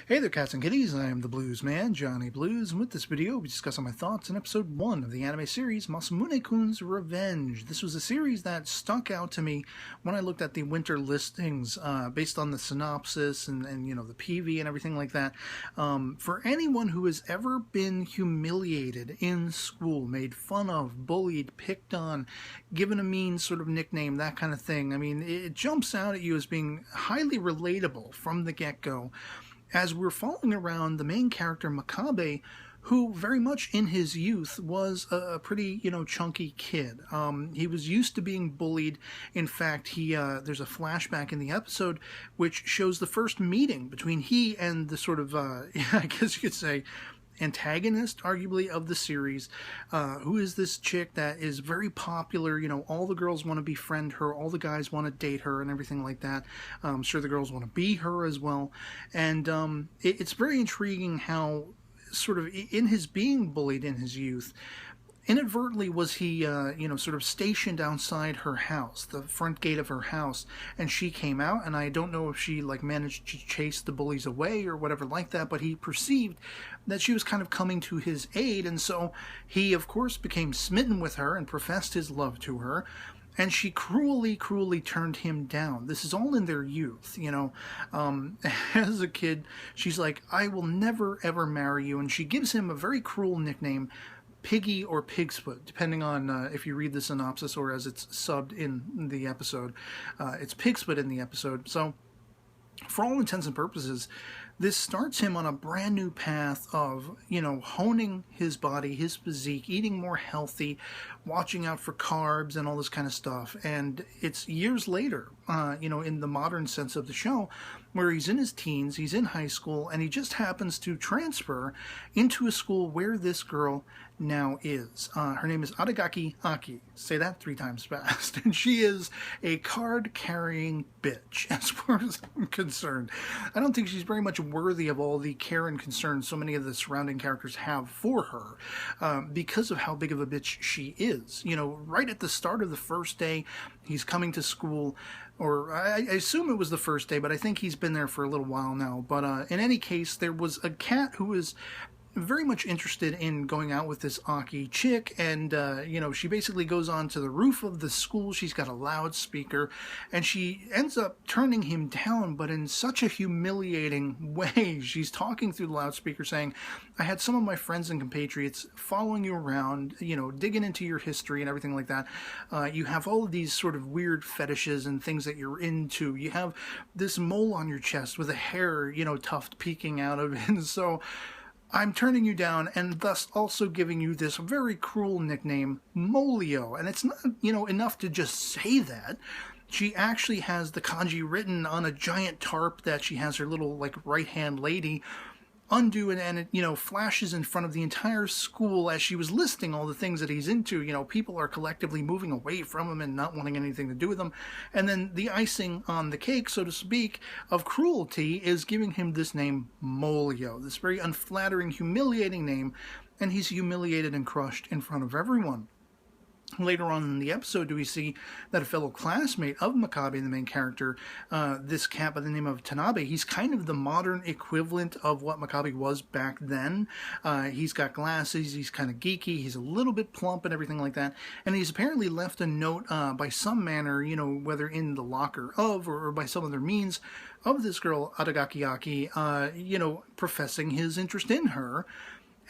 Hey there, cats and kitties. I am the Blues Man, Johnny Blues, and with this video, we'll be discussing my thoughts on episode 1 of the anime series, Masamune-kun's Revenge. This was a series that stuck out to me when I looked at the winter listings, based on the synopsis and you know, the PV and everything like that. For anyone who has ever been humiliated in school, made fun of, bullied, picked on, given a mean sort of nickname, that kind of thing, I mean, it jumps out at you as being highly relatable from the get-go, as we're following around the main character, Makabe, who very much in his youth was a pretty, chunky kid. He was used to being bullied. In fact, there's a flashback in the episode which shows the first meeting between he and the sort of, I guess you could say, antagonist, arguably, of the series, who is this chick that is very popular. All the girls want to befriend her, all the guys want to date her and everything like that. I'm sure the girls want to be her as well. And it's very intriguing how, sort of, in his being bullied in his youth, inadvertently was he, sort of stationed outside her house, the front gate of her house, and she came out, and I don't know if she, managed to chase the bullies away or whatever like that, but he perceived that she was kind of coming to his aid, and so he, of course, became smitten with her and professed his love to her, and she cruelly turned him down. This is all in their youth, As a kid, she's like, I will never, ever marry you, and she gives him a very cruel nickname, Piggy or Pigsfoot, depending on if you read the synopsis or as it's subbed in the episode. It's Pigsfoot in the episode. So, for all intents and purposes, this starts him on a brand new path of, honing his body, his physique, eating more healthy, watching out for carbs and all this kind of stuff. And it's years later, in the modern sense of the show, where he's in his teens, he's in high school, and he just happens to transfer into a school where this girl now is. Her name is Adagaki Aki. Say that 3 times fast. And she is a card-carrying bitch, as far as I'm concerned. I don't think she's very much worthy of all the care and concern so many of the surrounding characters have for her, because of how big of a bitch she is. Right at the start of the first day, he's coming to school, or I assume it was the first day, but I think he's been there for a little while now. But in any case, there was a cat who was very much interested in going out with this Aki chick, and she basically goes on to the roof of the school. She's got a loudspeaker, and she ends up turning him down, but in such a humiliating way. She's talking through the loudspeaker saying, I had some of my friends and compatriots following you around, digging into your history and everything like that. You have all of these sort of weird fetishes and things that you're into. You have this mole on your chest with a hair, tuft peeking out of it, and so I'm turning you down, and thus also giving you this very cruel nickname, Molio. And it's not, enough to just say that. She actually has the kanji written on a giant tarp that she has her little, right-hand lady undo, and it, flashes in front of the entire school as she was listing all the things that he's into. People are collectively moving away from him and not wanting anything to do with him. And then the icing on the cake, so to speak, of cruelty is giving him this name, Molio, this very unflattering, humiliating name, and he's humiliated and crushed in front of everyone. Later on in the episode, do we see that a fellow classmate of Makabe, the main character, this cat by the name of Tanabe, he's kind of the modern equivalent of what Makabe was back then. He's got glasses, he's kind of geeky, he's a little bit plump and everything like that, and he's apparently left a note by some manner, whether in the locker of or by some other means, of this girl, Adagaki Aki, professing his interest in her.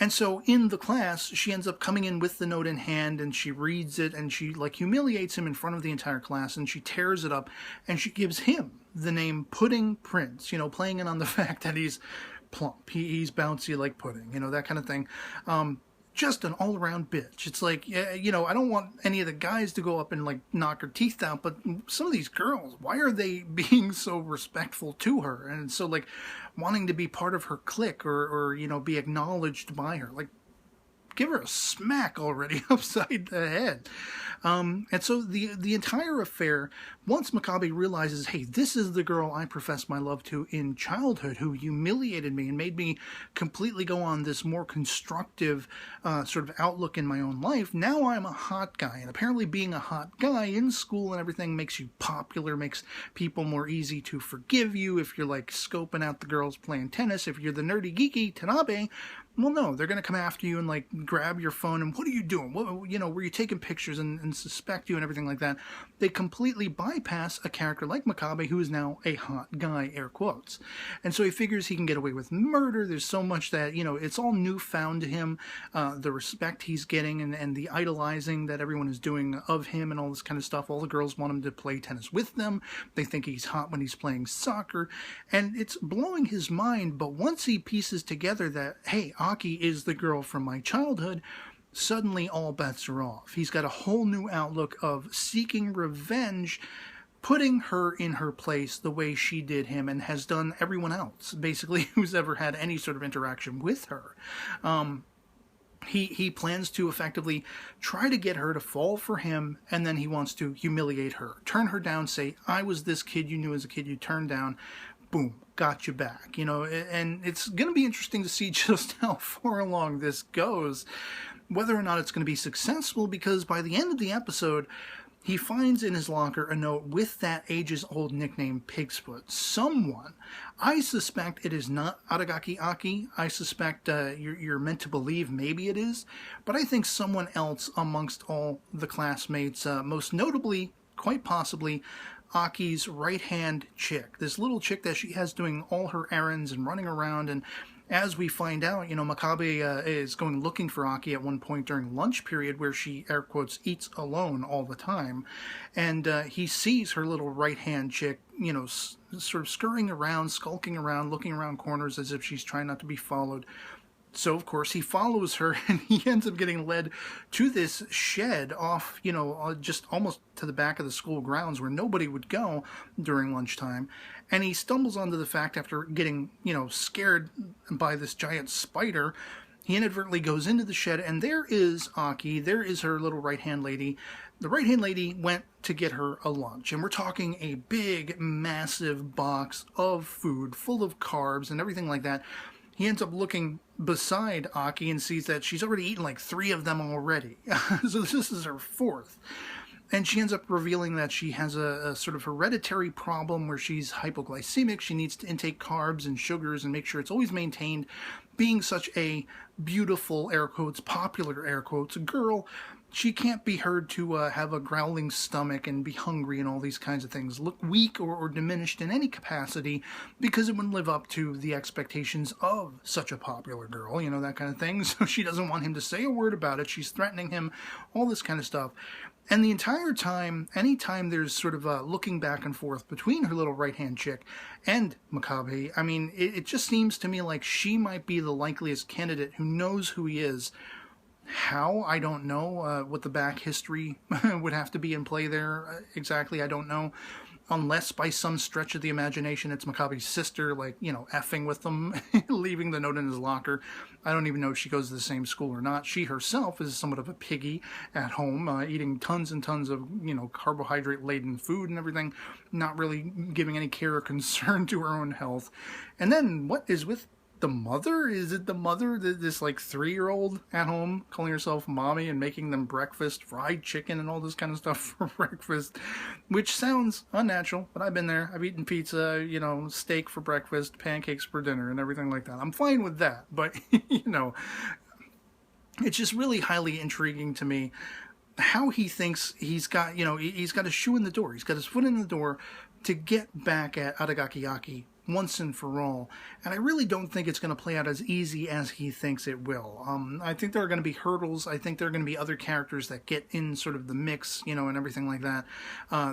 And so in the class, she ends up coming in with the note in hand, and she reads it, and she humiliates him in front of the entire class, and she tears it up, and she gives him the name Pudding Prince, playing in on the fact that he's plump, he's bouncy like pudding, that kind of thing. Just an all-around bitch. It's like, I don't want any of the guys to go up and knock her teeth out, but some of these girls, why are they being so respectful to her and so wanting to be part of her clique or be acknowledged by her? give her a smack already upside the head. And so the entire affair, once Makabe realizes, hey, this is the girl I professed my love to in childhood, who humiliated me and made me completely go on this more constructive sort of outlook in my own life. Now I'm a hot guy, and apparently being a hot guy in school and everything makes you popular, makes people more easy to forgive you if you're like scoping out the girls playing tennis. If you're the nerdy geeky Tanabe, well, no, they're going to come after you and like grab your phone and what are you doing? What, you know, were you taking pictures and suspect you and everything like that? They completely bypass a character like Makabe, who is now a hot guy, air quotes. And so he figures he can get away with murder. There's so much that, you know, it's all newfound to him, the respect he's getting and the idolizing that everyone is doing of him and all this kind of stuff. All the girls want him to play tennis with them. They think he's hot when he's playing soccer. And it's blowing his mind. But once he pieces together that, hey, Aki is the girl from my childhood, suddenly all bets are off. He's got a whole new outlook of seeking revenge, putting her in her place the way she did him and has done everyone else, basically, who's ever had any sort of interaction with her. He plans to effectively try to get her to fall for him, and then he wants to humiliate her, turn her down, say, I was this kid you knew as a kid you turned down. Boom, got you back, you know, and it's going to be interesting to see just how far along this goes, whether or not it's going to be successful, because by the end of the episode, he finds in his locker a note with that ages-old nickname, Pigfoot. Someone, I suspect it is not Aragaki Aki. I suspect you're meant to believe maybe it is, but I think someone else amongst all the classmates, most notably, quite possibly, Aki's right-hand chick. This little chick that she has doing all her errands and running around, and as we find out, you know, Makabe is going looking for Aki at one point during lunch period where she, air quotes, eats alone all the time. And he sees her little right-hand chick, you know, sort of scurrying around, skulking around, looking around corners as if she's trying not to be followed. So, of course, he follows her, and he ends up getting led to this shed off, you know, just almost to the back of the school grounds where nobody would go during lunchtime. And he stumbles onto the fact, after getting, you know, scared by this giant spider, he inadvertently goes into the shed, and there is Aki. There is her little right-hand lady. The right-hand lady went to get her a lunch, and we're talking a big, massive box of food full of carbs and everything like that. He ends up looking beside Aki and sees that she's already eaten like 3 of them already. So this is her 4th. And she ends up revealing that she has a sort of hereditary problem where she's hypoglycemic. She needs to intake carbs and sugars and make sure it's always maintained. Being such a beautiful, air quotes, popular, air quotes, girl, she can't be heard to have a growling stomach and be hungry and all these kinds of things, look weak or diminished in any capacity, because it wouldn't live up to the expectations of such a popular girl, you know, that kind of thing. So she doesn't want him to say a word about it. She's threatening him, all this kind of stuff. And the entire time, anytime there's sort of looking back and forth between her little right-hand chick and Makabe, I mean, it just seems to me like she might be the likeliest candidate who knows who he is. How? I don't know. What the back history would have to be in play there exactly, I don't know. Unless by some stretch of the imagination it's Makabe's sister, like, you know, effing with them, leaving the note in his locker. I don't even know if she goes to the same school or not. She herself is somewhat of a piggy at home, eating tons and tons of, you know, carbohydrate-laden food and everything, not really giving any care or concern to her own health. And then what is with the mother? Is it the mother, this like 3-year-old at home calling herself mommy and making them breakfast, fried chicken and all this kind of stuff for breakfast, which sounds unnatural, but I've been there. I've eaten pizza, you know, steak for breakfast, pancakes for dinner and everything like that. I'm fine with that, but you know, it's just really highly intriguing to me how he thinks he's got, you know, he's got a shoe in the door. He's got his foot in the door to get back at Aragaki Aki once and for all, and I really don't think it's going to play out as easy as he thinks it will. I think there are going to be hurdles. I think there are going to be other characters that get in sort of the mix, you know, and everything like that.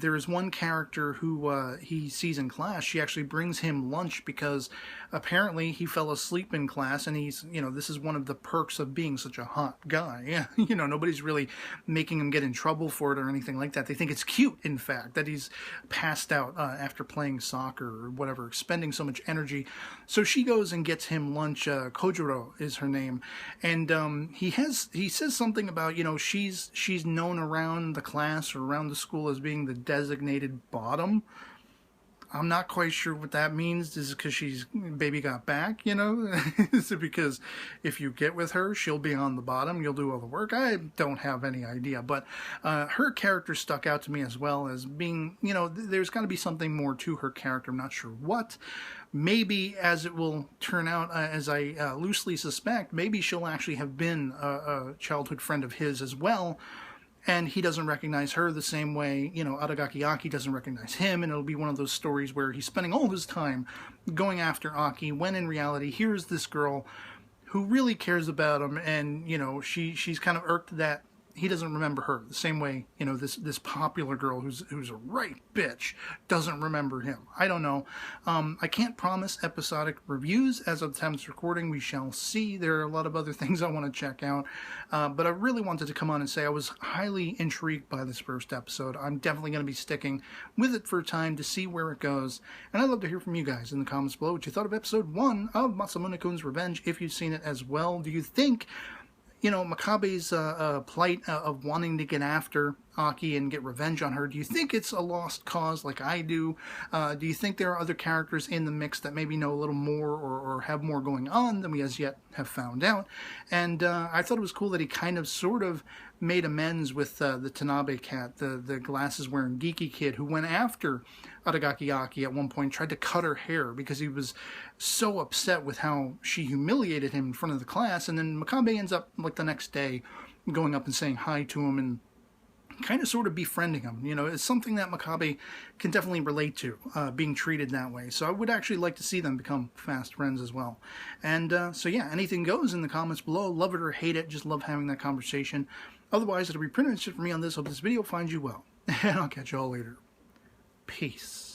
There is one character who he sees in class. She actually brings him lunch because apparently he fell asleep in class, and he's, you know, this is one of the perks of being such a hot guy. You know, nobody's really making him get in trouble for it or anything like that. They think it's cute, in fact, that he's passed out after playing soccer or whatever, expending so much energy. So she goes and gets him lunch. Kojiro is her name, and he says something about, you know, she's known around the class or around the school as being the designated bottom. I'm not quite sure what that means. Is it because she's baby got back, you know? Is it because if you get with her, she'll be on the bottom, you'll do all the work? I don't have any idea, but her character stuck out to me as well as being, you know, there's got to be something more to her character. I'm not sure what. Maybe, as it will turn out, as I loosely suspect, maybe she'll actually have been a childhood friend of his as well, and he doesn't recognize her the same way, you know, Aragaki Aki doesn't recognize him, and it'll be one of those stories where he's spending all his time going after Aki, when in reality, here's this girl who really cares about him, and, you know, she's kind of irked that he doesn't remember her, the same way, you know, this popular girl who's a right bitch doesn't remember him. I don't know. I can't promise episodic reviews as of the time of this recording. We shall see. There are a lot of other things I want to check out, but I really wanted to come on and say I was highly intrigued by this first episode. I'm definitely going to be sticking with it for a time to see where it goes, and I'd love to hear from you guys in the comments below what you thought of episode 1 of Masamune-kun's Revenge, if you've seen it as well. Do you think, you know, Makabe's plight of wanting to get after Aki and get revenge on her, do you think it's a lost cause like I do? Do you think there are other characters in the mix that maybe know a little more or have more going on than we as yet have found out? And I thought it was cool that he kind of sort of made amends with the Tanabe cat, the glasses-wearing geeky kid who went after Aragaki Aki at one point, tried to cut her hair because he was so upset with how she humiliated him in front of the class. And then Makabe ends up, like, the next day going up and saying hi to him and kind of sort of befriending him. You know, it's something that Makabe can definitely relate to, being treated that way. So I would actually like to see them become fast friends as well. And so yeah, anything goes in the comments below. Love it or hate it. Just love having that conversation. Otherwise, it'll be pretty much it for me on this. Hope this video finds you well. And I'll catch you all later. Peace.